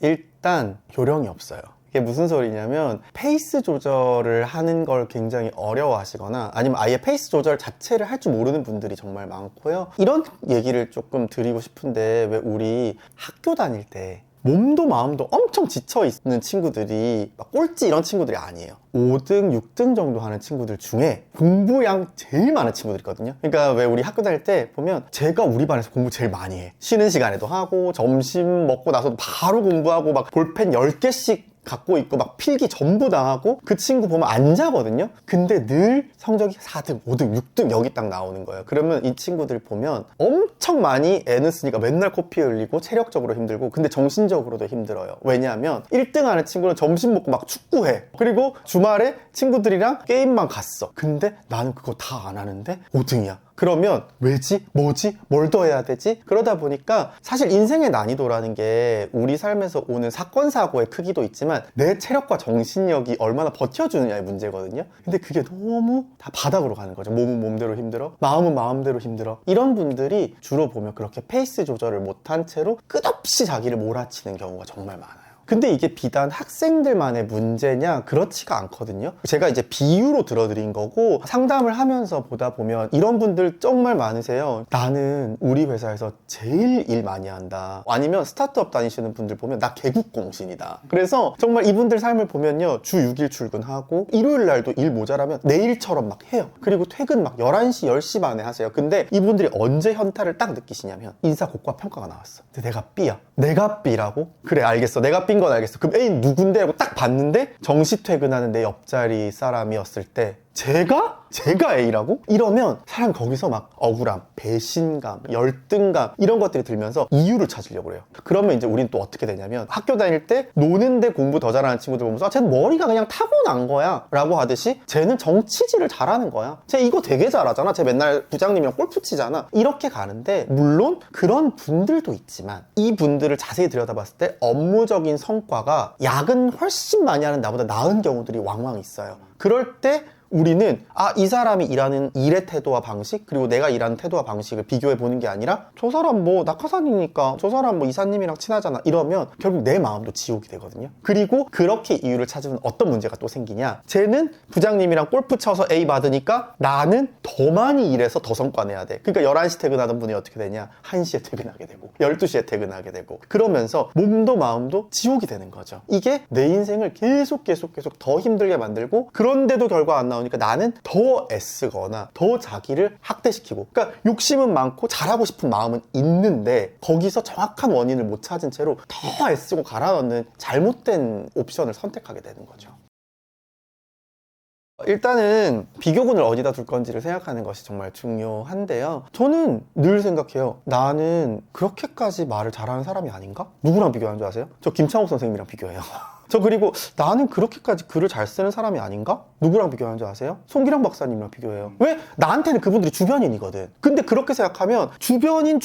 일단 요령이 없어요. 이게 무슨 소리냐면 페이스 조절을 하는 걸 굉장히 어려워하시거나 아니면 아예 페이스 조절 자체를 할 줄 모르는 분들이 정말 많고요. 이런 얘기를 조금 드리고 싶은데, 왜 우리 학교 다닐 때 몸도 마음도 엄청 지쳐 있는 친구들이 막 꼴찌 이런 친구들이 아니에요. 5등, 6등 정도 하는 친구들 중에 공부량 제일 많은 친구들이 있거든요. 그러니까 왜 우리 학교 다닐 때 보면 제가 우리 반에서 공부 제일 많이 해. 쉬는 시간에도 하고 점심 먹고 나서 바로 공부하고 막 볼펜 10개씩 갖고 있고 막 필기 전부 다 하고, 그 친구 보면 안 자거든요. 근데 늘 성적이 4등, 5등, 6등 여기 딱 나오는 거예요. 그러면 이 친구들 보면 엄청 많이 애는 쓰니까 맨날 코피 흘리고 체력적으로 힘들고, 근데 정신적으로도 힘들어요. 왜냐하면 1등 하는 친구는 점심 먹고 막 축구해. 그리고 주말에 친구들이랑 게임만 갔어. 근데 나는 그거 다 안 하는데 5등이야. 그러면 왜지? 뭐지? 뭘 더 해야 되지? 그러다 보니까 사실 인생의 난이도라는 게 우리 삶에서 오는 사건, 사고의 크기도 있지만 내 체력과 정신력이 얼마나 버텨주느냐의 문제거든요. 근데 그게 너무 다 바닥으로 가는 거죠. 몸은 몸대로 힘들어, 마음은 마음대로 힘들어. 이런 분들이 주로 보면 그렇게 페이스 조절을 못한 채로 끝없이 자기를 몰아치는 경우가 정말 많아요. 근데 이게 비단 학생들만의 문제냐? 그렇지가 않거든요. 제가 이제 비유로 들어드린 거고, 상담을 하면서 보다 보면 이런 분들 정말 많으세요. 나는 우리 회사에서 제일 일 많이 한다. 아니면 스타트업 다니시는 분들 보면 나 개국공신이다. 그래서 정말 이분들 삶을 보면요, 주 6일 출근하고 일요일 날도 일 모자라면 내일처럼 막 해요. 그리고 퇴근 막 11시, 10시 반에 하세요. 근데 이분들이 언제 현타를 딱 느끼시냐면 인사고과 평가가 나왔어. 근데 내가 B야. 내가 B라고? 그래, 알겠어. 내가 B인 건 알겠어. 그럼 A 누군데? 하고 딱 봤는데 정시 퇴근하는 내 옆자리 사람이었을 때 제가 A라고? 이러면 사람 거기서 막 억울함, 배신감, 열등감 이런 것들이 들면서 이유를 찾으려고 그래요. 그러면 이제 우린 또 어떻게 되냐면, 학교 다닐 때 노는데 공부 더 잘하는 친구들 보면서 아, 쟤는 머리가 그냥 타고난 거야 라고 하듯이 쟤는 정치질을 잘하는 거야. 쟤 이거 되게 잘하잖아. 쟤 맨날 부장님이랑 골프 치잖아. 이렇게 가는데, 물론 그런 분들도 있지만 이 분들을 자세히 들여다봤을 때 업무적인 성과가 야근 훨씬 많이 하는 나보다 나은 경우들이 왕왕 있어요. 그럴 때 우리는 이 사람이 일하는 일의 태도와 방식, 그리고 내가 일하는 태도와 방식을 비교해 보는 게 아니라 저 사람 뭐 낙하산이니까 저 사람 뭐 이사님이랑 친하잖아 이러면 결국 내 마음도 지옥이 되거든요. 그리고 그렇게 이유를 찾으면 어떤 문제가 또 생기냐, 쟤는 부장님이랑 골프 쳐서 A 받으니까 나는 더 많이 일해서 더 성과 내야 돼. 그러니까 11시 퇴근하던 분이 어떻게 되냐, 1시에 퇴근하게 되고 12시에 퇴근하게 되고, 그러면서 몸도 마음도 지옥이 되는 거죠. 이게 내 인생을 계속 더 힘들게 만들고, 그런데도 결과 안 나오니까 나는 더 애쓰거나 더 자기를 학대시키고, 그러니까 욕심은 많고 잘하고 싶은 마음은 있는데 거기서 정확한 원인을 못 찾은 채로 더 애쓰고 갈아넣는 잘못된 옵션을 선택하게 되는 거죠. 일단은 비교군을 어디다 둘 건지를 생각하는 것이 정말 중요한데요. 저는 늘 생각해요. 나는 그렇게까지 말을 잘하는 사람이 아닌가? 누구랑 비교하는 줄 아세요? 저 김창욱 선생님이랑 비교해요. 저 그리고 나는 그렇게까지 글을 잘 쓰는 사람이 아닌가? 누구랑 비교하는 줄 아세요? 송기령 박사님이랑 비교해요. 왜? 나한테는 그분들이 주변인이거든. 근데 그렇게 생각하면 주변인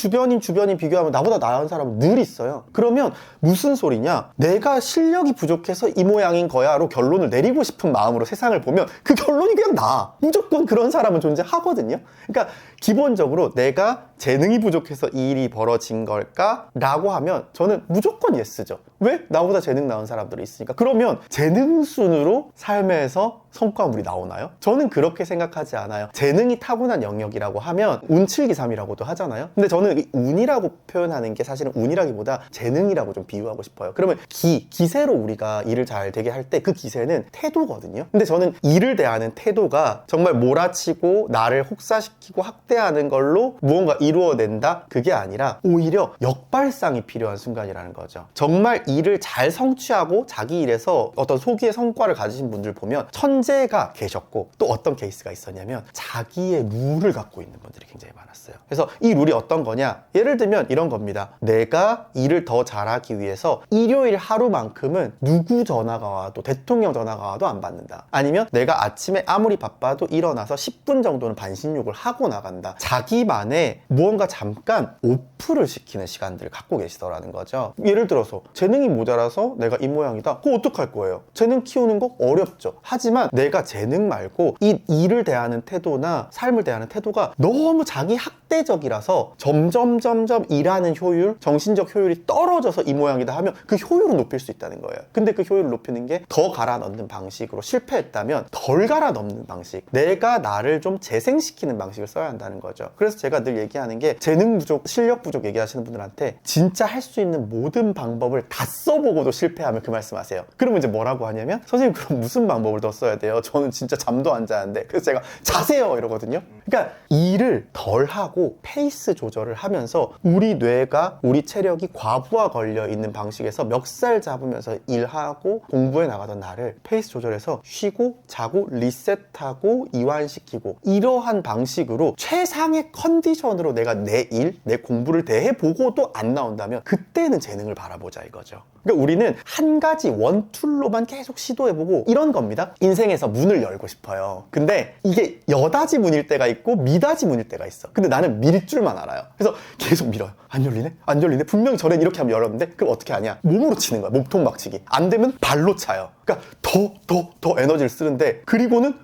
비교하면 나보다 나은 사람은 늘 있어요. 그러면 무슨 소리냐? 내가 실력이 부족해서 이 모양인 거야로 결론을 내리고 싶은 마음으로 세상을 보면 그 결론이 그냥 나. 무조건 그런 사람은 존재하거든요. 그러니까 기본적으로 내가 재능이 부족해서 이 일이 벌어진 걸까? 라고 하면 저는 무조건 예스죠. 왜? 나보다 재능 나은 사람들이 있으니까. 그러면 재능 순으로 삶에서 성과물이 나오나요? 저는 그렇게 생각하지 않아요. 재능이 타고난 영역이라고 하면 운칠기삼이라고도 하잖아요. 근데 저는 이 운이라고 표현하는 게 사실은 운이라기보다 재능이라고 좀 비유하고 싶어요. 그러면 기세로 우리가 일을 잘 되게 할 때 그 기세는 태도거든요. 근데 저는 일을 대하는 태도가 정말 몰아치고 나를 혹사시키고 학대하는 걸로 무언가 이루어낸다? 그게 아니라 오히려 역발상이 필요한 순간이라는 거죠. 정말 일을 잘 성취하고 자기 일에서 어떤 소기의 성과를 가지신 분들 보면 천재가 계셨고, 또 어떤 케이스가 있었냐면 자기의 룰을 갖고 있는 분들이 굉장히 많았어요. 그래서 이 룰이 어떤 거냐, 예를 들면 이런 겁니다. 내가 일을 더 잘하기 위해서 일요일 하루만큼은 누구 전화가 와도, 대통령 전화가 와도 안 받는다. 아니면 내가 아침에 아무리 바빠도 일어나서 10분 정도는 반신욕을 하고 나간다. 자기만의 무언가 잠깐 오프를 시키는 시간들을 갖고 계시더라는 거죠. 예를 들어서 재능이 모자라서 내가 이 모양이다. 그거 어떡할 거예요? 재능 키우는 거 어렵죠. 하지만 내가 재능 말고 이 일을 대하는 태도나 삶을 대하는 태도가 너무 자기 학대 절대적이라서 점점 일하는 효율, 정신적 효율이 떨어져서 이 모양이다 하면 그 효율을 높일 수 있다는 거예요. 근데 그 효율을 높이는 게 더 갈아 넣는 방식으로 실패했다면 덜 갈아 넣는 방식, 내가 나를 좀 재생시키는 방식을 써야 한다는 거죠. 그래서 제가 늘 얘기하는 게 재능 부족, 실력 부족 얘기하시는 분들한테 진짜 할 수 있는 모든 방법을 다 써보고도 실패하면 그 말씀하세요. 그러면 이제 뭐라고 하냐면 선생님 그럼 무슨 방법을 더 써야 돼요? 저는 진짜 잠도 안 자는데. 그래서 제가 자세요 이러거든요. 그러니까 일을 덜 하고 페이스 조절을 하면서 우리 뇌가, 우리 체력이 과부하 걸려 있는 방식에서 멱살 잡으면서 일하고 공부해 나가던 나를 페이스 조절해서 쉬고 자고 리셋하고 이완시키고, 이러한 방식으로 최상의 컨디션으로 내가 내 일, 내 공부를 대해보고도 안 나온다면 그때는 재능을 바라보자 이거죠. 그러니까 우리는 한 가지 원툴로만 계속 시도해보고 이런 겁니다. 인생에서 문을 열고 싶어요. 근데 이게 여다지 문일 때가 있고 미다지 문일 때가 있어. 근데 나는 밀 줄만 알아요. 그래서 계속 밀어요. 안 열리네? 안 열리네? 분명히 전엔 이렇게 하면 열었는데. 그럼 어떻게 하냐? 몸으로 치는 거야. 몸통 박치기. 안 되면 발로 차요. 그러니까 더 에너지를 쓰는데, 그리고는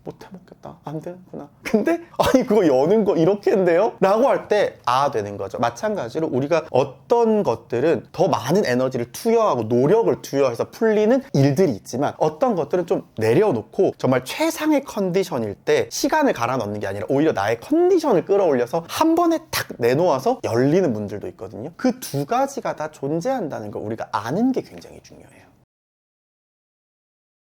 못 해먹겠다. 안 되는구나. 근데 아니 그거 여는 거 이렇게 한대요? 라고 할 때 되는 거죠. 마찬가지로 우리가 어떤 것들은 더 많은 에너지를 투여하고 노력을 투여해서 풀리는 일들이 있지만, 어떤 것들은 좀 내려놓고 정말 최상의 컨디션일 때 시간을 갈아 넣는 게 아니라 오히려 나의 컨디션을 끌어올려서 한 번에 탁 내놓아서 열리는 분들도 있거든요. 그 두 가지가 다 존재한다는 걸 우리가 아는 게 굉장히 중요해요.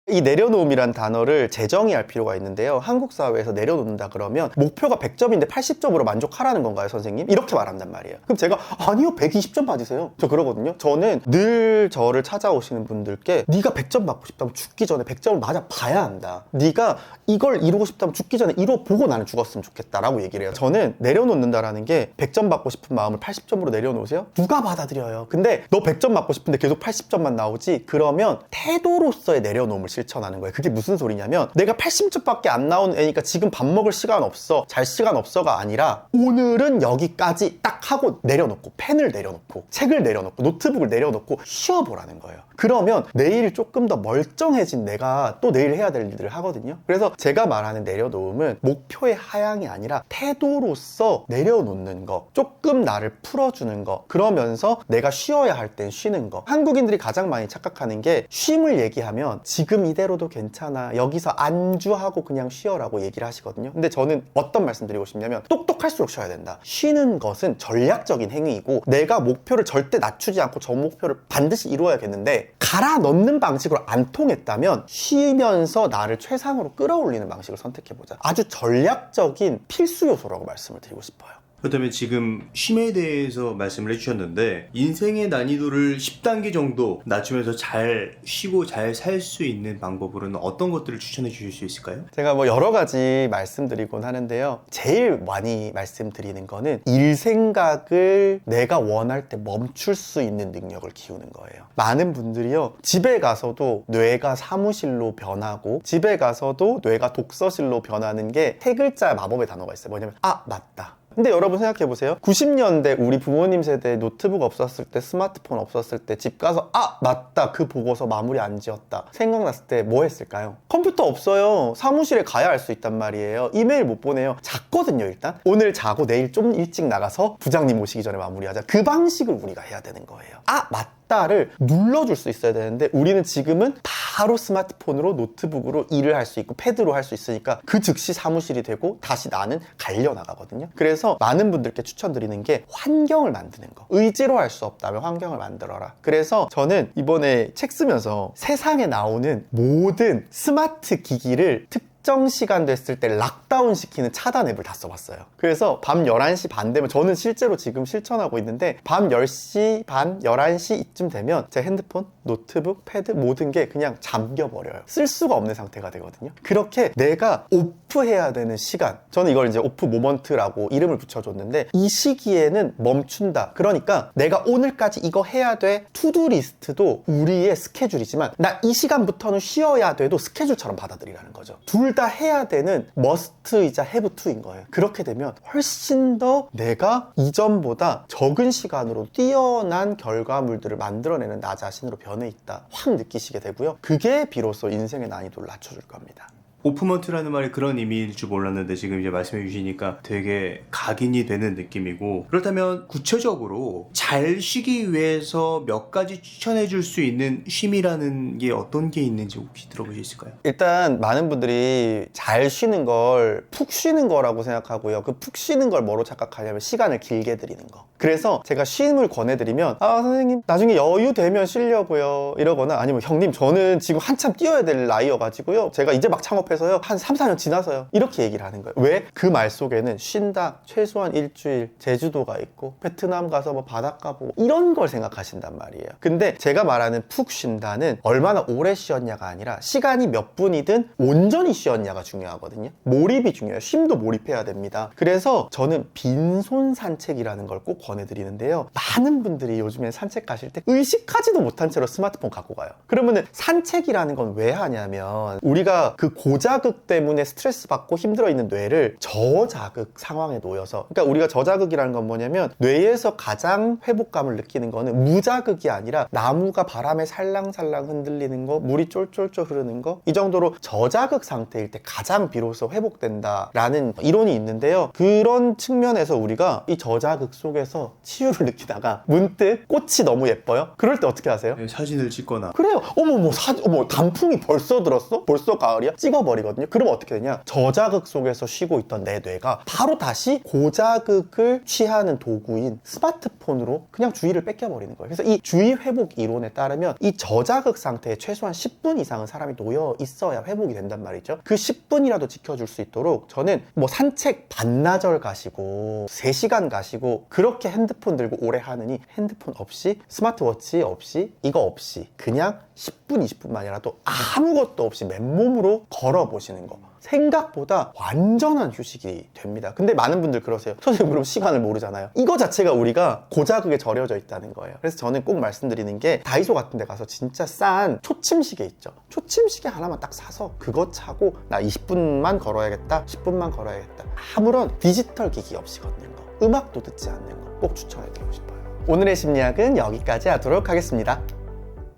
이 내려놓음이란 단어를 재정의할 필요가 있는데요. 한국 사회에서 내려놓는다 그러면 목표가 100점인데 80점으로 만족하라는 건가요, 선생님? 이렇게 말한단 말이에요. 그럼 제가 아니요, 120점 받으세요. 저 그러거든요. 저는 늘 저를 찾아오시는 분들께 네가 100점 받고 싶다면 죽기 전에 100점을 맞아 봐야 한다. 네가 이걸 이루고 싶다면 죽기 전에 이뤄보고 나는 죽었으면 좋겠다라고 얘기를 해요. 저는 내려놓는다라는 게 100점 받고 싶은 마음을 80점으로 내려놓으세요? 누가 받아들여요? 근데 너 100점 받고 싶은데 계속 80점만 나오지? 그러면 태도로서의 내려놓음을 실천하는 거예요. 그게 무슨 소리냐면 내가 80점밖에 안 나오는 애니까 지금 밥 먹을 시간 없어, 잘 시간 없어가 아니라 오늘은 여기까지 딱 하고 내려놓고, 펜을 내려놓고 책을 내려놓고 노트북을 내려놓고 쉬어보라는 거예요. 그러면 내일 조금 더 멀쩡해진 내가 또 내일 해야 될 일들을 하거든요. 그래서 제가 말하는 내려놓음은 목표의 하향이 아니라 태도로서 내려놓는 거, 조금 나를 풀어주는 거, 그러면서 내가 쉬어야 할 땐 쉬는 거. 한국인들이 가장 많이 착각하는 게 쉼을 얘기하면 지금 이대로도 괜찮아, 여기서 안주하고 그냥 쉬어라고 얘기를 하시거든요. 근데 저는 어떤 말씀 드리고 싶냐면 똑똑할수록 쉬어야 된다. 쉬는 것은 전략적인 행위이고 내가 목표를 절대 낮추지 않고 저 목표를 반드시 이루어야겠는데 갈아 넣는 방식으로 안 통했다면 쉬면서 나를 최상으로 끌어올리는 방식을 선택해보자. 아주 전략적인 필수 요소라고 말씀을 드리고 싶어요. 그렇다면 지금 쉼에 대해서 말씀을 해주셨는데 인생의 난이도를 10단계 정도 낮추면서 잘 쉬고 잘 살 수 있는 방법으로는 어떤 것들을 추천해 주실 수 있을까요? 제가 뭐 여러 가지 말씀드리곤 하는데요. 제일 많이 말씀드리는 거는 일 생각을 내가 원할 때 멈출 수 있는 능력을 키우는 거예요. 많은 분들이요, 집에 가서도 뇌가 사무실로 변하고 집에 가서도 뇌가 독서실로 변하는 게 세 글자 마법의 단어가 있어요. 뭐냐면 맞다. 근데 여러분 생각해보세요. 90년대 우리 부모님 세대에 노트북 없었을 때, 스마트폰 없었을 때 집 가서 맞다, 그 보고서 마무리 안 지었다 생각났을 때 뭐 했을까요? 컴퓨터 없어요. 사무실에 가야 할 수 있단 말이에요. 이메일 못 보내요. 잤거든요. 일단 오늘 자고 내일 좀 일찍 나가서 부장님 오시기 전에 마무리하자. 그 방식을 우리가 해야 되는 거예요. 맞다를 눌러줄 수 있어야 되는데 우리는 지금은 바로 스마트폰으로, 노트북으로 일을 할 수 있고 패드로 할 수 있으니까 그 즉시 사무실이 되고 다시 나는 갈려나가거든요. 그래서 많은 분들께 추천드리는 게 환경을 만드는 거. 의지로 할 수 없다면 환경을 만들어라. 그래서 저는 이번에 책 쓰면서 세상에 나오는 모든 스마트 기기를 특정 시간 됐을 때 락다운 시키는 차단 앱을 다 써봤어요. 그래서 밤 11시 반 되면, 저는 실제로 지금 실천하고 있는데 밤 10시 반, 11시 이쯤 되면 제 핸드폰, 노트북, 패드 모든 게 그냥 잠겨버려요. 쓸 수가 없는 상태가 되거든요. 그렇게 내가 오프해야 되는 시간, 저는 이걸 이제 오프 모먼트라고 이름을 붙여줬는데, 이 시기에는 멈춘다. 그러니까 내가 오늘까지 이거 해야 돼 투두 리스트도 우리의 스케줄이지만 나 이 시간부터는 쉬어야 돼도 스케줄처럼 받아들이라는 거죠. 둘 다 해야 되는 머스트이자 have to인 거예요. 그렇게 되면 훨씬 더 내가 이전보다 적은 시간으로 뛰어난 결과물들을 만들어내는 나 자신으로 변해 있다 확 느끼시게 되고요. 그게 비로소 인생의 난이도를 낮춰줄 겁니다. 오프먼트라는 말이 그런 의미일 줄 몰랐는데 지금 이제 말씀해 주시니까 되게 각인이 되는 느낌이고, 그렇다면 구체적으로 잘 쉬기 위해서 몇 가지 추천해 줄 수 있는 쉼이라는 게 어떤 게 있는지 혹시 들어볼 수 있을까요? 일단 많은 분들이 잘 쉬는 걸 푹 쉬는 거라고 생각하고요. 그 푹 쉬는 걸 뭐로 착각하냐면 시간을 길게 드리는 거. 그래서 제가 쉼을 권해드리면 선생님 나중에 여유 되면 쉬려고요 이러거나, 아니면 형님 저는 지금 한참 뛰어야 될 나이여가지고요 제가 이제 막 창업해서요 한 3, 4년 지나서요 이렇게 얘기를 하는 거예요. 왜? 그 말 속에는 쉰다 최소한 일주일 제주도가 있고 베트남 가서 뭐 바닷가 보고 이런 걸 생각하신단 말이에요. 근데 제가 말하는 푹 쉰다는 얼마나 오래 쉬었냐가 아니라 시간이 몇 분이든 온전히 쉬었냐가 중요하거든요. 몰입이 중요해요. 쉼도 몰입해야 됩니다. 그래서 저는 빈손 산책이라는 걸 꼭 권해드리는데요. 많은 분들이 요즘에 산책 가실 때 의식하지도 못한 채로 스마트폰 갖고 가요. 그러면은 산책이라는 건 왜 하냐면 우리가 그 고자극 때문에 스트레스 받고 힘들어 있는 뇌를 저자극 상황에 놓여서, 그러니까 우리가 저자극이라는 건 뭐냐면 뇌에서 가장 회복감을 느끼는 거는 무자극이 아니라 나무가 바람에 살랑살랑 흔들리는 거, 물이 쫄쫄쫄 흐르는 거, 이 정도로 저자극 상태일 때 가장 비로소 회복된다라는 이론이 있는데요. 그런 측면에서 우리가 이 저자극 속에서 치유를 느끼다가 문득 꽃이 너무 예뻐요? 그럴 때 어떻게 하세요? 사진을 찍거나. 그래요. 어머 단풍이 벌써 들었어? 벌써 가을이야? 찍어버리거든요. 그러면 어떻게 되냐? 저자극 속에서 쉬고 있던 내 뇌가 바로 다시 고자극을 취하는 도구인 스마트폰으로 그냥 주의를 뺏겨버리는 거예요. 그래서 이 주의 회복 이론에 따르면 이 저자극 상태에 최소한 10분 이상은 사람이 놓여 있어야 회복이 된단 말이죠. 그 10분이라도 지켜줄 수 있도록 저는 뭐 산책 반나절 가시고 3시간 가시고 그렇게 핸드폰 들고 오래 하느니 핸드폰 없이 스마트워치 없이 이거 없이 그냥 10분 20분만이라도 아무것도 없이 맨몸으로 걸어보시는 거, 생각보다 완전한 휴식이 됩니다. 근데 많은 분들 그러세요. 선생님 그럼 시간을 모르잖아요. 이거 자체가 우리가 고자극에 절여져 있다는 거예요. 그래서 저는 꼭 말씀드리는 게 다이소 같은 데 가서 진짜 싼 초침시계 있죠. 초침시계 하나만 딱 사서 그거 차고 나 20분만 걸어야겠다 10분만 걸어야겠다, 아무런 디지털 기기 없이 걷는 거, 음악도 듣지 않는 거 꼭 추천해드리고 싶어요. 오늘의 심리학은 여기까지 하도록 하겠습니다.